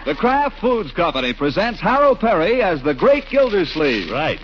The Kraft Foods Company presents Harold Perry as the Great Gildersleeve. Right.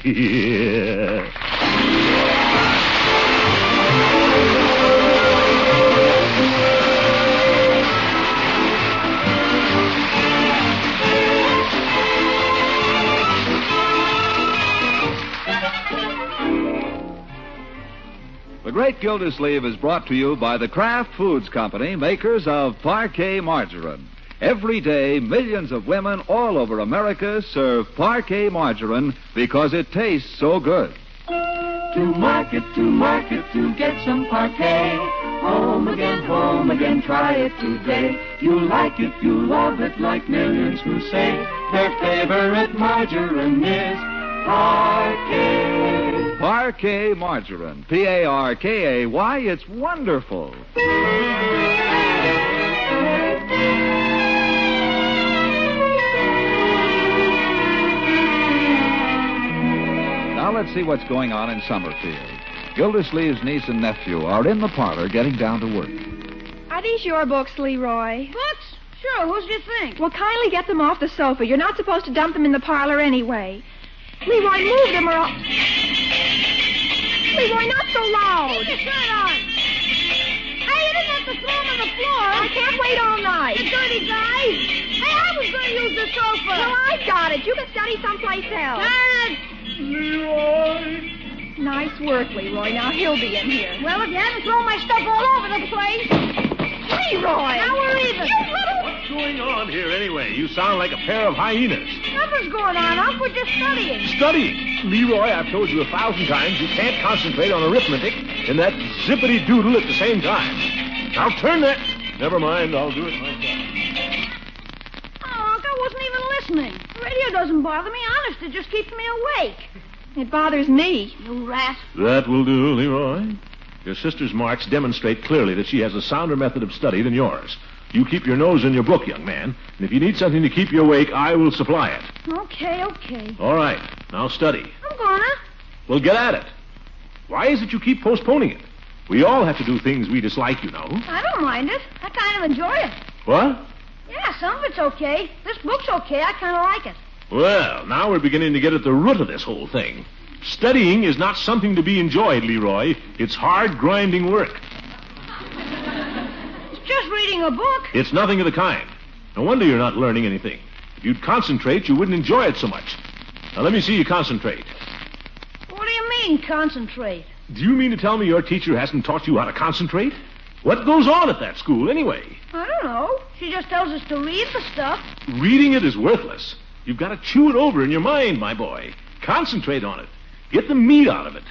The Great Gildersleeve is brought to you by the Kraft Foods Company, makers of Parquet margarine. Every day, millions of women all over America serve Parquet margarine because it tastes so good. To market, to get some Parquet. Home again, try it today. You'll like it, you'll love it, like millions who say their favorite margarine is Parquet. Parquet margarine. P-A-R-K-A-Y. It's wonderful. Now let's see what's going on in Summerfield. Gildersleeve's niece and nephew are in the parlor getting down to work. Are these your books, Leroy? Books? Sure, who's do you think? Well, kindly get them off the sofa. You're not supposed to dump them in the parlor anyway. Leroy, move them or I'll... Leroy, not so loud. Keep your shirt on. Hey, you didn't have to throw them on the floor. I can't wait all night. You dirty guy. Hey, I was going to use the sofa. Well, I've got it. You can study someplace else. Turn it. Leroy! Nice work, Leroy. Now he'll be in here. Well, if you hadn't thrown my stuff all over the place. Leroy! Now we're even. What's going on here anyway? You sound like a pair of hyenas. Nothing's going on, Unc. We're just studying. Studying? Leroy, I've told you 1,000 times you can't concentrate on arithmetic and that zippity-doodle at the same time. Now turn that... Never mind, I'll do it myself. Oh, Unc, I wasn't even listening. The radio doesn't bother me. Honest, it just keeps me awake. It bothers me. You rat. That will do, Leroy. Your sister's marks demonstrate clearly that she has a sounder method of study than yours. You keep your nose in your book, young man. And if you need something to keep you awake, I will supply it. Okay. All right. Now study. I'm gonna. Well, get at it. Why is it you keep postponing it? We all have to do things we dislike, you know. I don't mind it. I kind of enjoy it. What? Yeah, some of it's okay. This book's okay. I kind of like it. Well, now we're beginning to get at the root of this whole thing. Studying is not something to be enjoyed, Leroy. It's hard, grinding work. It's just reading a book. It's nothing of the kind. No wonder you're not learning anything. If you'd concentrate, you wouldn't enjoy it so much. Now, let me see you concentrate. What do you mean, concentrate? Do you mean to tell me your teacher hasn't taught you how to concentrate? What goes on at that school, anyway? I don't know. She just tells us to read the stuff. Reading it is worthless. You've got to chew it over in your mind, my boy. Concentrate on it. Get the meat out of it.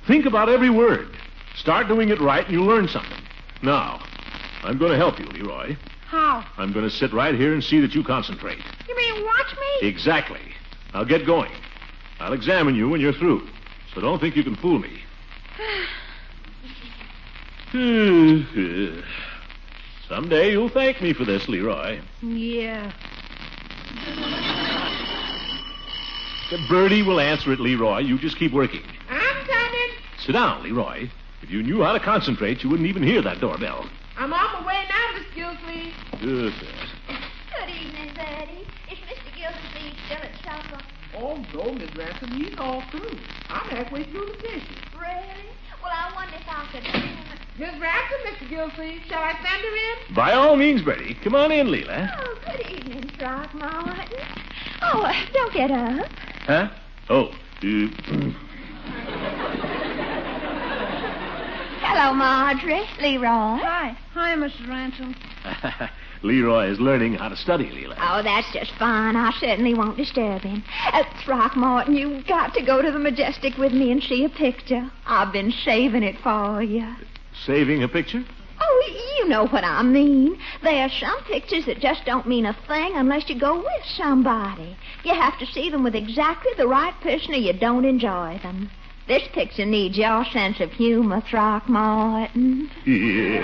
Think about every word. Start doing it right and you'll learn something. Now, I'm going to help you, Leroy. How? I'm going to sit right here and see that you concentrate. You mean watch me? Exactly. Now get going. I'll examine you when you're through. So don't think you can fool me. Someday you'll thank me for this, Leroy. Yeah. Bertie will answer it, Leroy. You just keep working. I'm coming. Sit down, Leroy. If you knew how to concentrate, you wouldn't even hear that doorbell. I'm on my way now, Miss Gildersleeve. Good. Good evening, Betty. Is Mr. Gildersleeve still at supper? Oh, no, Miss Ransom, he's all through. I'm halfway through the dishes. Really? Well, I wonder if I could... Miss Ransom, Mr. Gildersleeve, shall I send her in? By all means, Bertie. Come on in, Leela. Oh, good evening, Throckmorton. Oh, don't get up. Huh? Oh. Hello, Marjorie. Leroy. Hi, Mrs. Ransom. Leroy is learning how to study, Leela. Oh, that's just fine. I certainly won't disturb him. Throckmorton, you've got to go to the Majestic with me and see a picture. I've been saving it for you. Saving a picture? Oh, you know what I mean. There are some pictures that just don't mean a thing unless you go with somebody. You have to see them with exactly the right person or you don't enjoy them. This picture needs your sense of humor, Throckmorton. Yeah.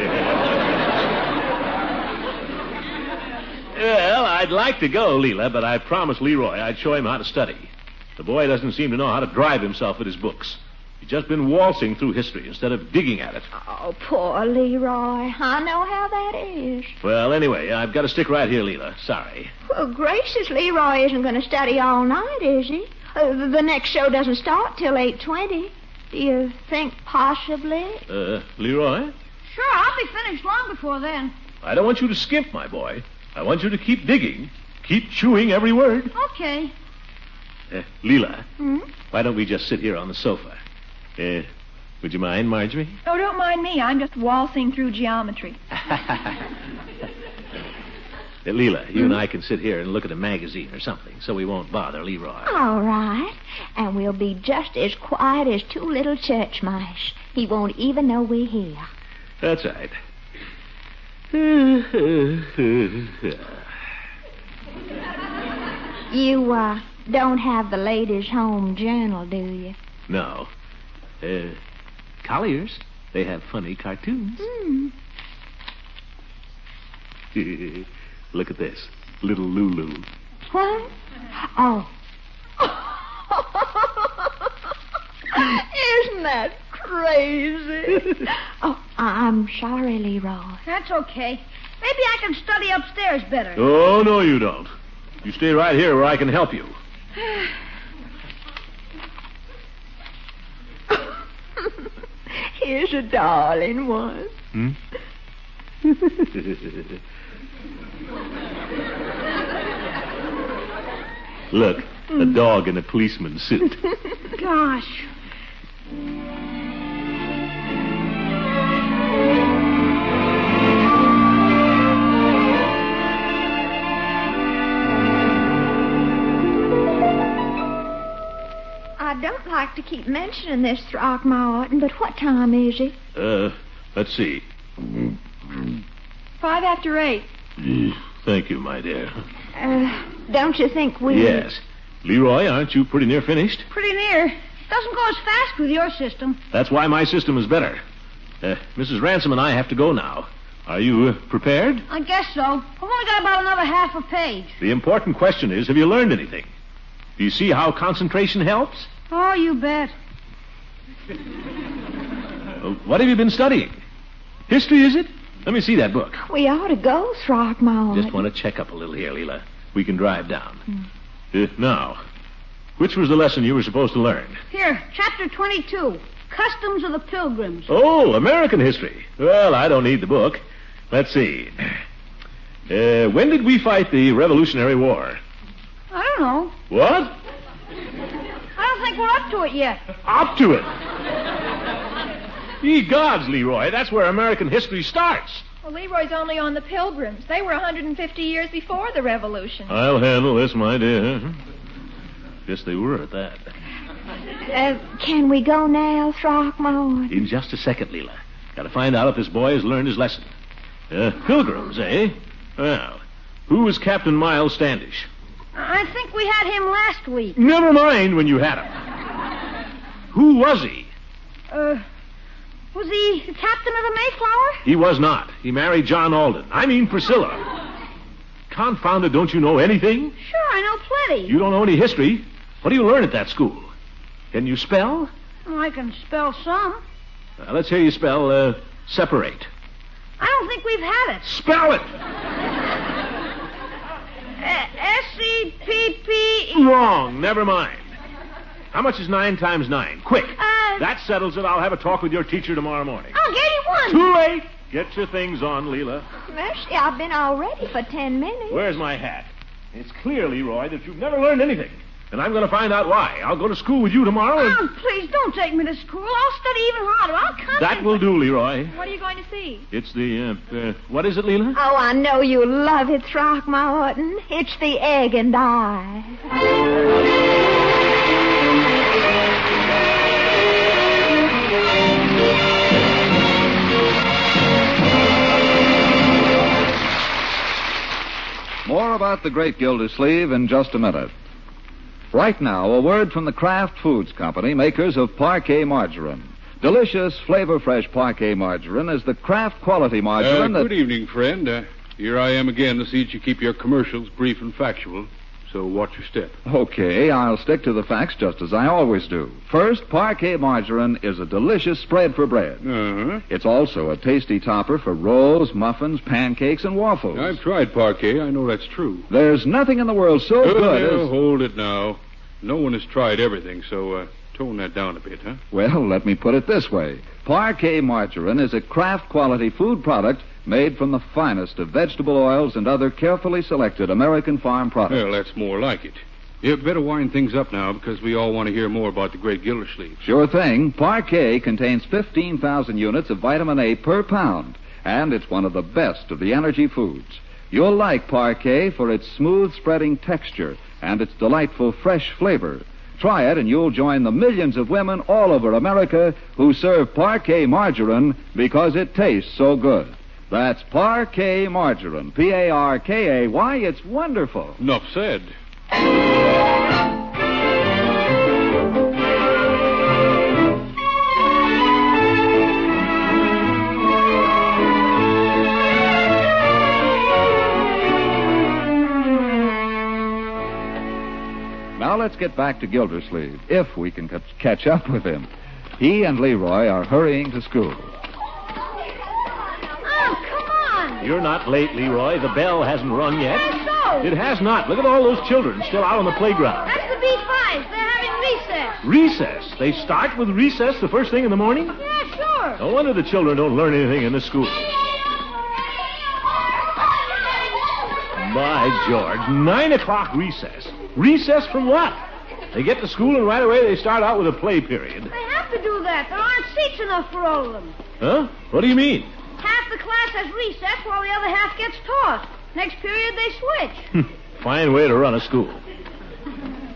Well, I'd like to go, Leela, but I promised Leroy I'd show him how to study. The boy doesn't seem to know how to drive himself with his books. You've just been waltzing through history instead of digging at it. Oh, poor Leroy. I know how that is. Well, anyway, I've got to stick right here, Leela. Sorry. Well, gracious, Leroy isn't going to study all night, is he? The next show doesn't start till 8:20. Do you think possibly? Leroy? Sure, I'll be finished long before then. I don't want you to skimp, my boy. I want you to keep digging. Keep chewing every word. Okay. Leela, Hmm? why don't we just sit here on the sofa? Would you mind, Marjorie? Oh, don't mind me. I'm just waltzing through geometry. Leela, you and I can sit here and look at a magazine or something, so we won't bother Leroy. All right. And we'll be just as quiet as two little church mice. He won't even know we're here. That's right. You, don't have the ladies' home journal, do you? No. Colliers, they have funny cartoons. Look at this. Little Lulu. What? Oh. Isn't that crazy? Oh, I'm sorry, Leroy. That's okay. Maybe I can study upstairs better. Oh, no, you don't. You stay right here where I can help you. Here's a darling one. Look, a dog in a policeman's suit. Gosh. I don't like to keep mentioning this, Throckmorton, but what time is it? Let's see. 8:05. Thank you, my dear. Don't you think we... Yes. Leroy, aren't you pretty near finished? Pretty near. Doesn't go as fast with your system. That's why my system is better. Mrs. Ransom and I have to go now. Are you prepared? I guess so. I've only got about another half a page. The important question is, have you learned anything? Do you see how concentration helps? Oh, you bet. What have you been studying? History, is it? Let me see that book. We ought to go, Throckmorton. Just want to check up a little here, Leela. We can drive down. Now, which was the lesson you were supposed to learn? Here, chapter 22. Customs of the Pilgrims. Oh, American history. Well, I don't need the book. Let's see. When did we fight the Revolutionary War? I don't know. What? I don't think we're up to it yet. Up to it. Ye gods, Leroy, that's where American history starts. Well, Leroy's only on the Pilgrims. They were 150 years before the Revolution. I'll handle this, my dear. Guess they were at that. Can we go now, Throckmorton? In just a second, Leela. Got to find out if this boy has learned his lesson. Pilgrims, eh? Well, who was Captain Miles Standish? I think we had him last week. Never mind when you had him. Who was he? Was he the captain of the Mayflower? He was not. He married John Alden. I mean Priscilla. Confound it, don't you know anything? Sure, I know plenty. You don't know any history. What do you learn at that school? Can you spell? Oh, I can spell some. Let's hear you spell separate. I don't think we've had it. Spell it! S-E-P-P-E... Wrong. Never mind. How much is 9 times 9? Quick. That settles it. I'll have a talk with your teacher tomorrow morning. I'll get you one. Too late. Get your things on, Leela. Mercy, I've been all ready for 10 minutes. Where's my hat? It's clear, Leroy, that you've never learned anything. And I'm going to find out why. I'll go to school with you tomorrow and... Oh, please, don't take me to school. I'll study even harder. I'll concentrate. That will do, Leroy. What are you going to see? It's the, what is it, Leela? Oh, I know you love it, Throckmorton. It's the egg and I. More about the great Gildersleeve in just a minute. Right now, a word from the Kraft Foods Company, makers of Parquet margarine. Delicious, flavor-fresh Parquet margarine is the Kraft quality margarine Good evening, friend. Here I am again to see that you keep your commercials brief and factual. So watch your step. Okay, I'll stick to the facts just as I always do. First, Parquet margarine is a delicious spread for bread. Uh-huh. It's also a tasty topper for rolls, muffins, pancakes, and waffles. I've tried Parquet. I know that's true. There's nothing in the world so good as... Hold it now. No one has tried everything, so tone that down a bit, huh? Well, let me put it this way. Parquet margarine is a craft-quality food product made from the finest of vegetable oils and other carefully selected American farm products. Well, that's more like it. You better wind things up now because we all want to hear more about the great Gildersleeve. Sure thing. Parquet contains 15,000 units of vitamin A per pound, and it's one of the best of the energy foods. You'll like Parquet for its smooth-spreading texture and its delightful fresh flavor. Try it and you'll join the millions of women all over America who serve Parquet margarine because it tastes so good. That's Parquet margarine. Parkay. It's wonderful. Enough said. Now let's get back to Gildersleeve, if we can catch up with him. He and Leroy are hurrying to school. You're not late, Leroy. The bell hasn't rung yet. So? It has not. Look at all those children still out on the playground. That's the B5s. They're having recess. Recess? They start with recess the first thing in the morning? Yeah, sure. No wonder the children don't learn anything in this school. By George, 9 o'clock recess. Recess from what? They get to school and right away they start out with a play period. They have to do that. There aren't seats enough for all of them. Huh? What do you mean? Half the class has recess while the other half gets taught. Next period they switch. Fine way to run a school.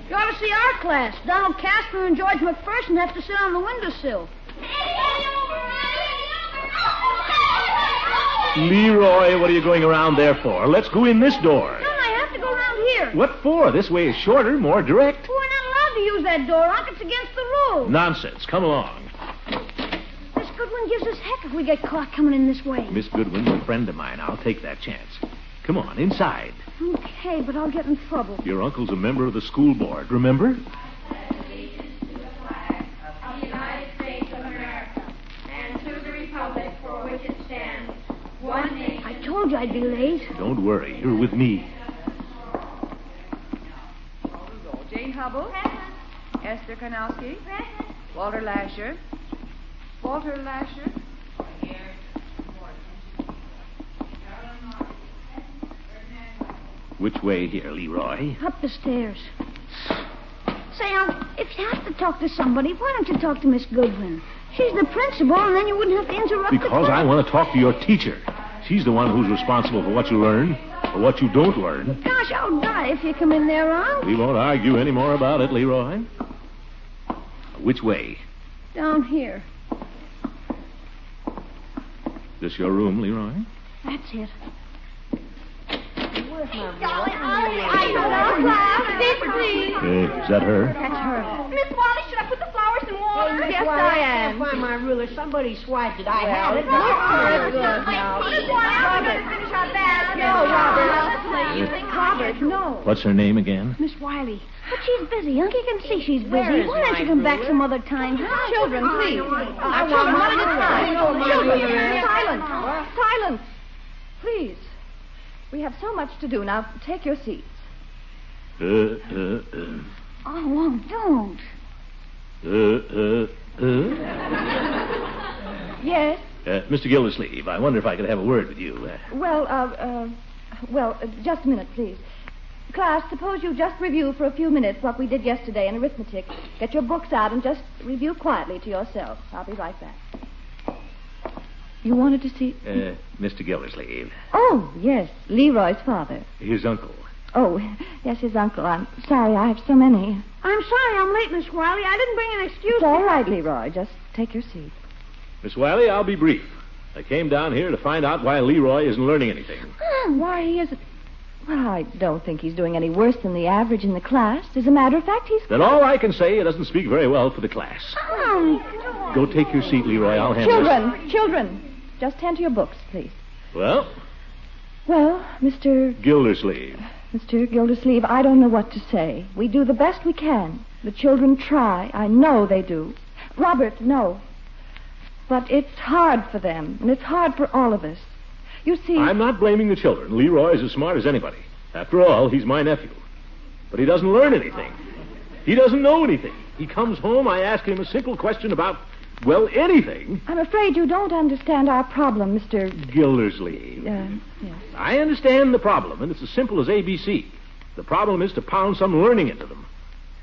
You ought to see our class. Donald Casper and George McPherson have to sit on the windowsill. Leroy, what are you going around there for? Let's go in this door. No, I have to go around here. What for? This way is shorter, more direct. We're not allowed to use that door, Unc. It's against the rules. Nonsense. Come along. Miss Goodwin gives us heck if we get caught coming in this way. Miss Goodwin's a friend of mine. I'll take that chance. Come on, inside. Okay, but I'll get in trouble. Your uncle's a member of the school board, remember? I told you I'd be late. Don't worry. You're with me. Jane Hubble. Esther Kanowski. Walter Lasher. Walter Lasher. Which way here, Leroy? Up the stairs. Say, Unc, if you have to talk to somebody, why don't you talk to Miss Goodwin? She's the principal, and then you wouldn't have to interrupt the Because class. I want to talk to your teacher. She's the one who's responsible for what you learn or what you don't learn. Gosh, I'll die if you come in there, Unc. We won't argue any more about it, Leroy. Which way? Down here. This your room, Leroy? That's it. Is that her? That's her. Miss Wally, should I put the flowers in water? Yes, I am. Find my ruler. Somebody swiped it. I had it. Robert, Good now. Miss Wally, I'm going to finish our bath. Robert, no. What's her name again? Miss Wiley. But she's busy, Unc. You can see she's busy. Where is Why don't my you come back ruler? some other time? Children, please. I want my ruler. Children, silence. Silence. Please. We have so much to do. Now, take your seats. Oh, Unc, don't. Yes? Mr. Gildersleeve, I wonder if I could have a word with you. Well, just a minute, please. Class, suppose you just review for a few minutes what we did yesterday in arithmetic. Get your books out and just review quietly to yourself. I'll be right back. You wanted to see... Mr. Gildersleeve. Oh, yes, Leroy's father. His uncle. Oh, yes, his uncle. I'm sorry, I have so many. I'm sorry I'm late, Miss Wiley. I didn't bring an excuse. It's all right, Leroy. Just take your seat. Miss Wiley, I'll be brief. I came down here to find out why Leroy isn't learning anything. Why, he isn't... Well, I don't think he's doing any worse than the average in the class. As a matter of fact, he's... Then all I can say, it doesn't speak very well for the class. Go take your seat, Leroy. I'll handle this. Children, just tend to your books, please. Well, Well, Mr. Gildersleeve. Mr. Gildersleeve, I don't know what to say. We do the best we can. The children try. I know they do. Robert, no. But it's hard for them, and it's hard for all of us. You see... I'm not blaming the children. Leroy is as smart as anybody. After all, he's my nephew. But he doesn't learn anything. He doesn't know anything. He comes home, I ask him a simple question about, well, anything. I'm afraid you don't understand our problem, Mr. Gildersleeve. Yes. I understand the problem, and it's as simple as ABC. The problem is to pound some learning into them.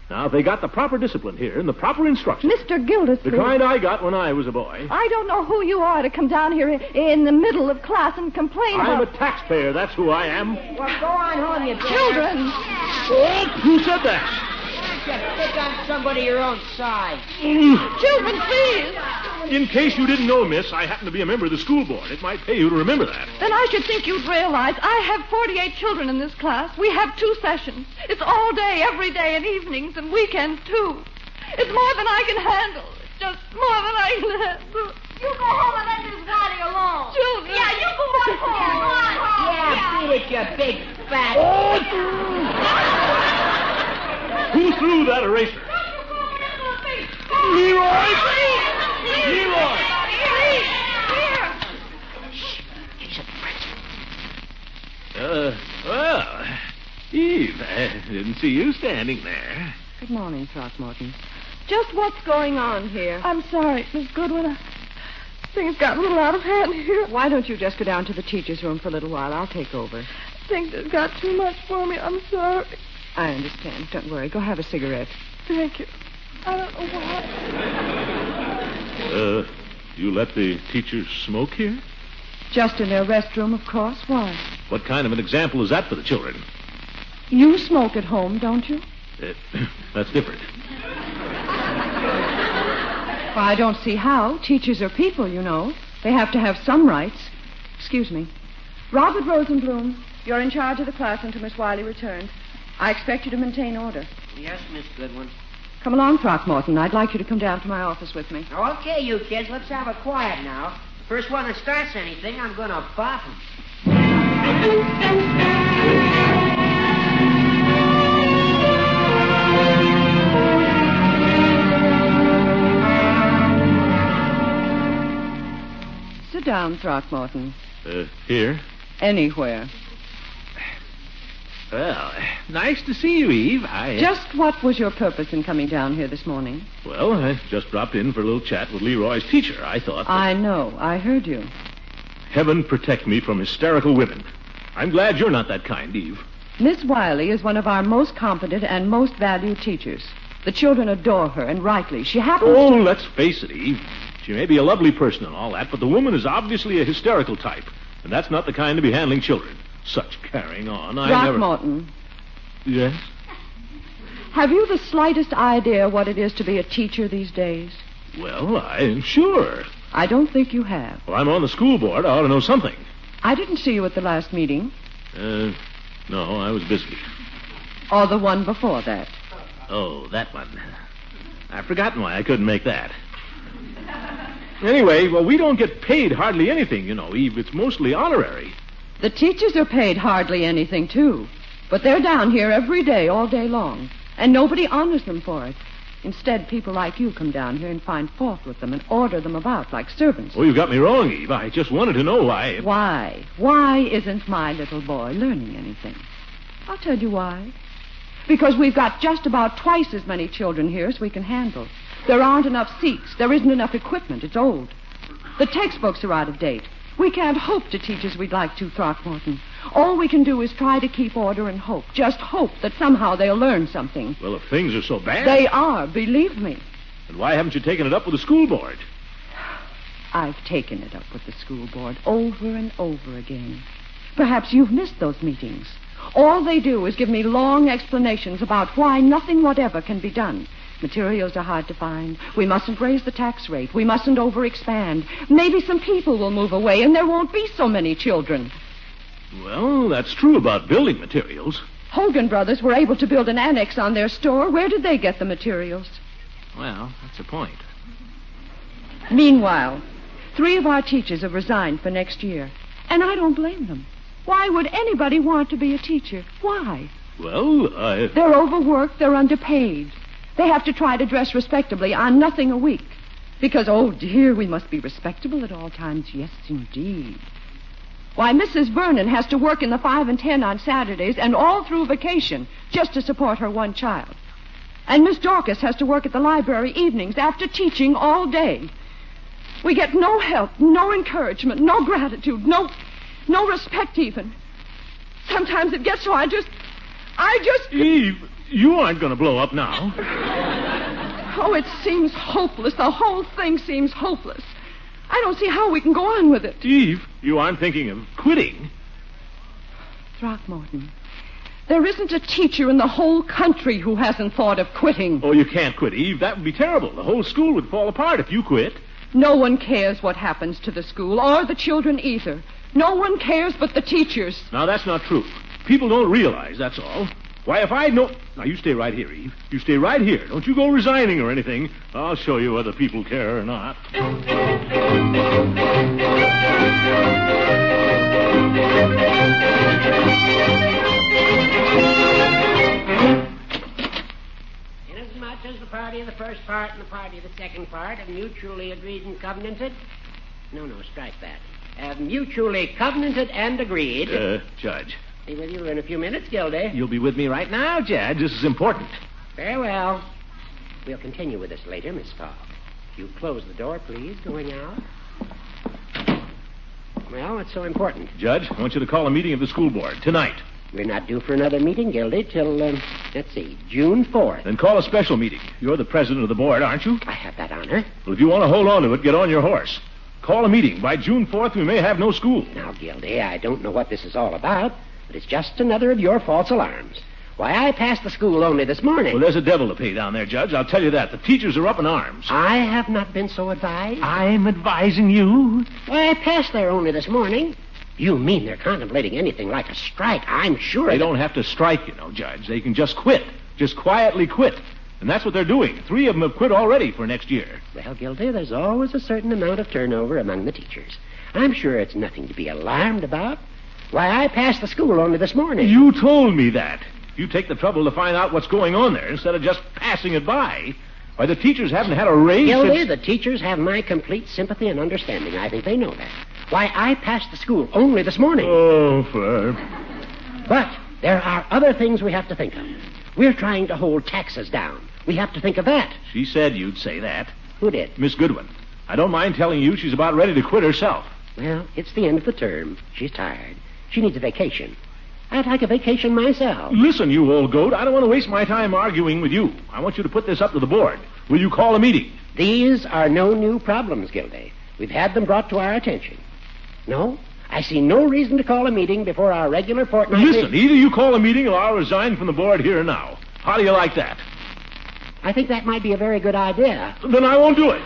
Now, if they got the proper discipline here and the proper instruction... Mr. Gildersleeve... The kind I got when I was a boy... I don't know who you are to come down here in the middle of class and complain I'm about... a taxpayer, that's who I am. Well, go on home, you Children! Oh, who said that? Just pick on somebody your own size. Children, please! In case you didn't know, miss, I happen to be a member of the school board. It might pay you to remember that. Then I should think you'd realize I have 48 children in this class. We have 2 sessions. It's all day, every day, and evenings and weekends, too. It's more than I can handle. It's just more than I can handle. You go home and let Miss Wiley alone. Children. Yeah, you go on home. Go on home. Yeah, beat it, you big fat... Who threw that eraser? Leroy! Leroy! Well, Eve, I didn't see you standing there. Good morning, Throckmorton. Just what's going on here? I'm sorry, Miss Goodwin. Things got a little out of hand here. Why don't you just go down to the teacher's room for a little while? I'll take over. Things have got too much for me. I'm sorry. I understand. Don't worry. Go have a cigarette. Thank you. I don't know why. You let the teachers smoke here? Just in their restroom, of course. Why? What kind of an example is that for the children? You smoke at home, don't you? That's different. Well, I don't see how. Teachers are people, you know. They have to have some rights. Excuse me. Robert Rosenblum, you're in charge of the class until Miss Wiley returns. I expect you to maintain order. Yes, Miss Goodwin. Come along, Throckmorton. I'd like you to come down to my office with me. Okay, you kids, let's have it quiet now. First one that starts anything, I'm going to bop him. Sit down, Throckmorton. Here? Anywhere. Well, nice to see you, Eve. Just what was your purpose in coming down here this morning? Well, I just dropped in for a little chat with Leroy's teacher. I thought... I know. I heard you. Heaven protect me from hysterical women. I'm glad you're not that kind, Eve. Miss Wiley is one of our most competent and most valued teachers. The children adore her, and rightly. She happens to... let's face it, Eve. She may be a lovely person and all that, but the woman is obviously a hysterical type. And that's not the kind to be handling children. Such carrying on, Throckmorton. Yes? Have you the slightest idea what it is to be a teacher these days? Well, I'm sure. I don't think you have. Well, I'm on the school board. I ought to know something. I didn't see you at the last meeting. No, I was busy. Or the one before that. Oh, that one. I've forgotten why I couldn't make that. Anyway, well, we don't get paid hardly anything, you know, Eve. It's mostly honorary. The teachers are paid hardly anything, too. But they're down here every day, all day long. And nobody honors them for it. Instead, people like you come down here and find fault with them and order them about like servants. Oh, you've got me wrong, Eve. I just wanted to know why. Why? Why isn't my little boy learning anything? I'll tell you why. Because we've got just about twice as many children here as we can handle. There aren't enough seats. There isn't enough equipment. It's old. The textbooks are out of date. We can't hope to teach as we'd like to, Throckmorton. All we can do is try to keep order and hope. Just hope that somehow they'll learn something. Well, if things are so bad... They are, believe me. Then why haven't you taken it up with the school board? I've taken it up with the school board over and over again. Perhaps you've missed those meetings. All they do is give me long explanations about why nothing whatever can be done. Materials are hard to find. We mustn't raise the tax rate. We mustn't overexpand. Maybe some people will move away and there won't be so many children. Well, that's true about building materials. Hogan Brothers were able to build an annex on their store. Where did they get the materials? Well, that's a point. Meanwhile, 3 of our teachers have resigned for next year. And I don't blame them. Why would anybody want to be a teacher? Why? Well, They're overworked. They're underpaid. They have to try to dress respectably on nothing a week. Because, oh, dear, we must be respectable at all times. Yes, indeed. Why, Mrs. Vernon has to work in the 5 and 10 on Saturdays and all through vacation just to support her one child. And Miss Dorcas has to work at the library evenings after teaching all day. We get no help, no encouragement, no gratitude, no respect even. Sometimes it gets so I just... Eve, you aren't going to blow up now. Oh, it seems hopeless. The whole thing seems hopeless. I don't see how we can go on with it. Eve, you aren't thinking of quitting. Throckmorton, there isn't a teacher in the whole country who hasn't thought of quitting. Oh, you can't quit, Eve. That would be terrible. The whole school would fall apart if you quit. No one cares what happens to the school, or the children either. No one cares but the teachers. Now, that's not true. People don't realize, that's all. Why, if I'd known... Now, you stay right here, Eve. You stay right here. Don't you go resigning or anything. I'll show you whether people care or not. It Inasmuch as the party of the first part and the party of the second part have mutually agreed and covenanted... No, strike that. Have mutually covenanted and agreed... Judge. Be with you in a few minutes, Gildy. You'll be with me right now, Judge. This is important. Very well. We'll continue with this later, Miss Fogg. If you close the door, please, going out. Well, it's so important. Judge, I want you to call a meeting of the school board tonight. We're not due for another meeting, Gildy, till, let's see, June 4th. Then call a special meeting. You're the president of the board, aren't you? I have that honor. Well, if you want to hold on to it, get on your horse. Call a meeting. By June 4th, we may have no school. Now, Gildy, I don't know what this is all about, but it's just another of your false alarms. Why, I passed the school only this morning. Well, there's a devil to pay down there, Judge. I'll tell you that. The teachers are up in arms. I have not been so advised. I'm advising you. Why, I passed there only this morning. You mean they're contemplating anything like a strike? I'm sure They don't have to strike, Judge. They can just quit. Just quietly quit. And that's what they're doing. 3 of them have quit already for next year. Well, Gildy, there's always a certain amount of turnover among the teachers. I'm sure it's nothing to be alarmed about. Why, I passed the school only this morning. You told me that. You take the trouble to find out what's going on there instead of just passing it by. Why, the teachers haven't had a raise Gildy, since... the teachers have my complete sympathy and understanding. I think they know that. Why, I passed the school only this morning. Oh, Ferb. But there are other things we have to think of. We're trying to hold taxes down. We have to think of that. She said you'd say that. Who did? Miss Goodwin. I don't mind telling you she's about ready to quit herself. Well, it's the end of the term. She's tired. She needs a vacation. I'd like a vacation myself. Listen, you old goat, I don't want to waste my time arguing with you. I want you to put this up to the board. Will you call a meeting? These are no new problems, Gildy. We've had them brought to our attention. No, I see no reason to call a meeting before our regular fortnightly... Listen, either you call a meeting or I'll resign from the board here and now. How do you like that? I think that might be a very good idea. Then I won't do it.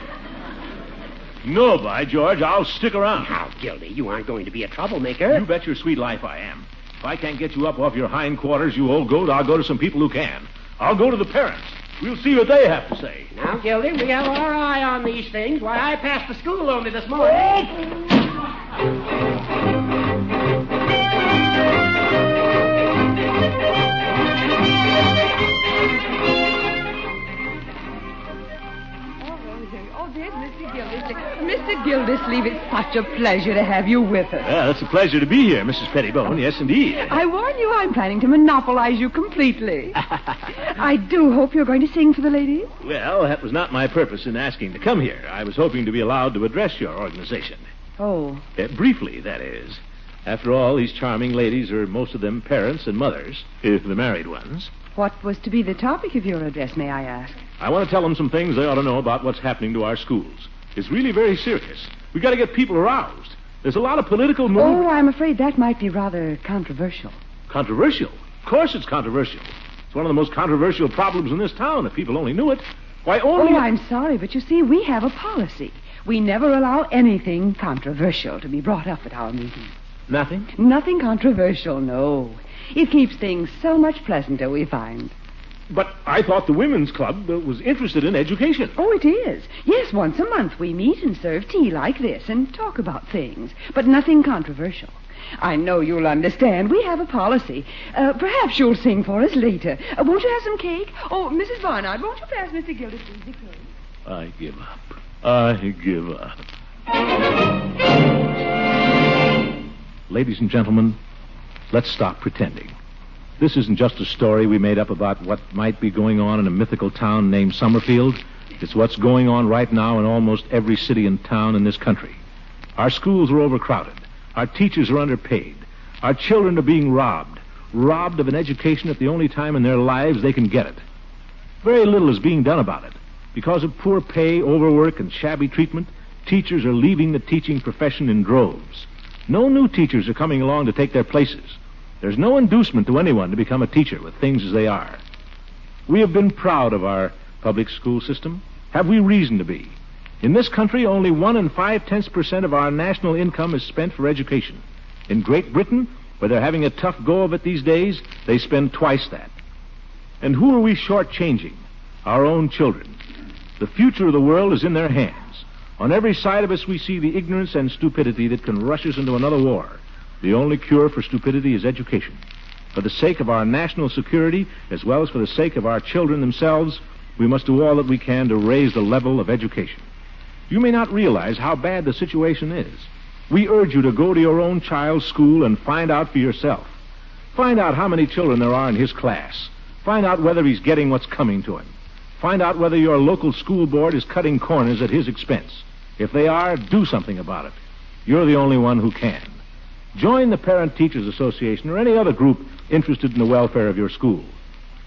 No, by George, I'll stick around. Now, Gildy, you aren't going to be a troublemaker. You bet your sweet life I am. If I can't get you up off your hindquarters, you old goat, I'll go to some people who can. I'll go to the parents. We'll see what they have to say. Now, Gildy, we have our eye on these things. Why, I passed the school only this morning. Oh, there's Mr. Gildersleeve. Mr. Gildersleeve, it's such a pleasure to have you with us. Well, it's a pleasure to be here, Mrs. Pettibone. Yes, indeed. I warn you, I'm planning to monopolize you completely. I do hope you're going to sing for the ladies. Well, that was not my purpose in asking to come here. I was hoping to be allowed to address your organization. Oh. Briefly, that is. After all, these charming ladies are most of them parents and mothers, if the married ones. What was to be the topic of your address, may I ask? I want to tell them some things they ought to know about what's happening to our schools. It's really very serious. We've got to get people aroused. There's a lot of political movement. Oh, I'm afraid that might be rather controversial. Controversial? Of course it's controversial. It's one of the most controversial problems in this town, if people only knew it. Why, only... Oh, I'm sorry, but you see, we have a policy. We never allow anything controversial to be brought up at our meetings. Nothing? Nothing controversial, no. It keeps things so much pleasanter, we find. But I thought the women's club was interested in education. Oh, it is. Yes, once a month we meet and serve tea like this and talk about things. But nothing controversial. I know you'll understand. We have a policy. Perhaps you'll sing for us later. Won't you have some cake? Oh, Mrs. Barnard, won't you pass Mr. Gildersleeve the cake? I give up. I give up. Ladies and gentlemen, let's stop pretending. This isn't just a story we made up about what might be going on in a mythical town named Summerfield. It's what's going on right now in almost every city and town in this country. Our schools are overcrowded. Our teachers are underpaid. Our children are being robbed of an education at the only time in their lives they can get it. Very little is being done about it. Because of poor pay, overwork, and shabby treatment, teachers are leaving the teaching profession in droves. No new teachers are coming along to take their places. There's no inducement to anyone to become a teacher with things as they are. We have been proud of our public school system. Have we reason to be? In this country, only 1 5/10% of our national income is spent for education. In Great Britain, where they're having a tough go of it these days, they spend twice that. And who are we shortchanging? Our own children. The future of the world is in their hands. On every side of us, we see the ignorance and stupidity that can rush us into another war. The only cure for stupidity is education. For the sake of our national security, as well as for the sake of our children themselves, we must do all that we can to raise the level of education. You may not realize how bad the situation is. We urge you to go to your own child's school and find out for yourself. Find out how many children there are in his class. Find out whether he's getting what's coming to him. Find out whether your local school board is cutting corners at his expense. If they are, do something about it. You're the only one who can. Join the Parent Teachers Association or any other group interested in the welfare of your school.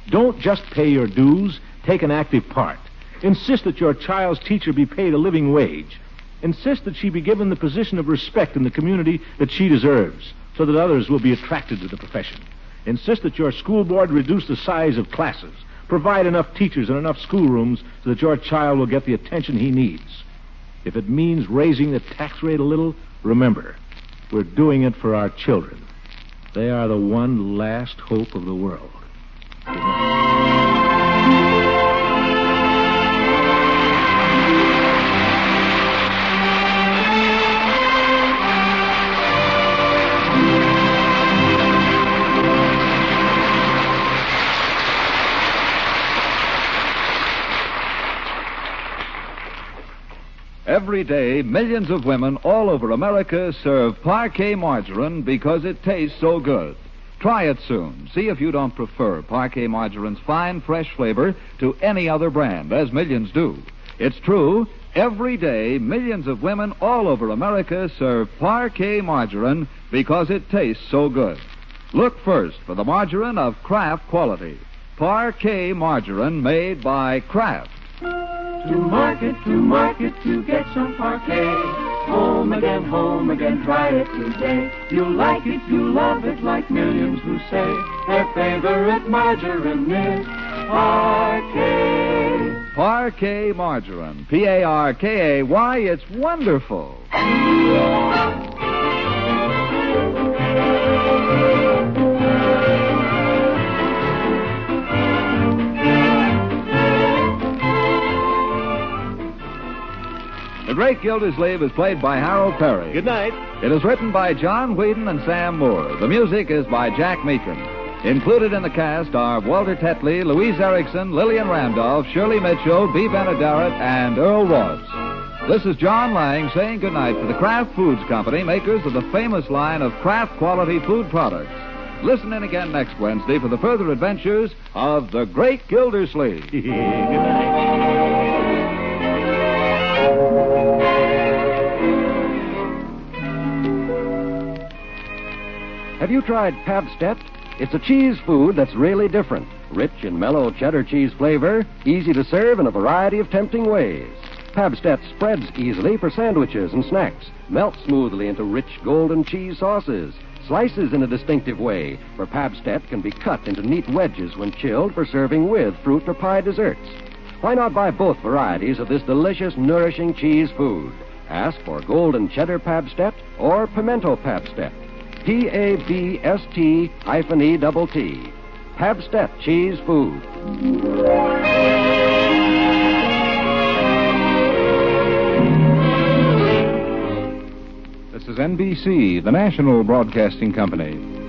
Don't just pay your dues, take an active part. Insist that your child's teacher be paid a living wage. Insist that she be given the position of respect in the community that she deserves, so that others will be attracted to the profession. Insist that your school board reduce the size of classes. Provide enough teachers and enough schoolrooms so that your child will get the attention he needs. If it means raising the tax rate a little, remember, we're doing it for our children. They are the one last hope of the world. Every day, millions of women all over America serve Parquet margarine because it tastes so good. Try it soon. See if you don't prefer Parquet margarine's fine, fresh flavor to any other brand, as millions do. It's true. Every day, millions of women all over America serve Parquet margarine because it tastes so good. Look first for the margarine of Kraft quality. Parquet margarine made by Kraft. To market, to get some Parquet. Home again, try it today. You'll like it, you'll love it, like millions who say their favorite margarine is Parquet. Parquet margarine. Parkay. It's wonderful. The Great Gildersleeve is played by Harold Perry. Good night. It is written by John Whedon and Sam Moore. The music is by Jack Meakin. Included in the cast are Walter Tetley, Louise Erickson, Lillian Randolph, Shirley Mitchell, Bea Benaderet, and Earl Ross. This is John Lang saying goodnight for the Kraft Foods Company, makers of the famous line of Kraft quality food products. Listen in again next Wednesday for the further adventures of the Great Gildersleeve. Good night. Have you tried Pabst-ett? It's a cheese food that's really different. Rich and mellow cheddar cheese flavor, easy to serve in a variety of tempting ways. Pabst-ett spreads easily for sandwiches and snacks, melts smoothly into rich golden cheese sauces, slices in a distinctive way, for Pabst-ett can be cut into neat wedges when chilled for serving with fruit or pie desserts. Why not buy both varieties of this delicious, nourishing cheese food? Ask for golden cheddar Pabst-ett or pimento Pabst-ett. Pabst-E-T-T. Pabst-ett cheese food. The This is NBC, the national broadcasting company.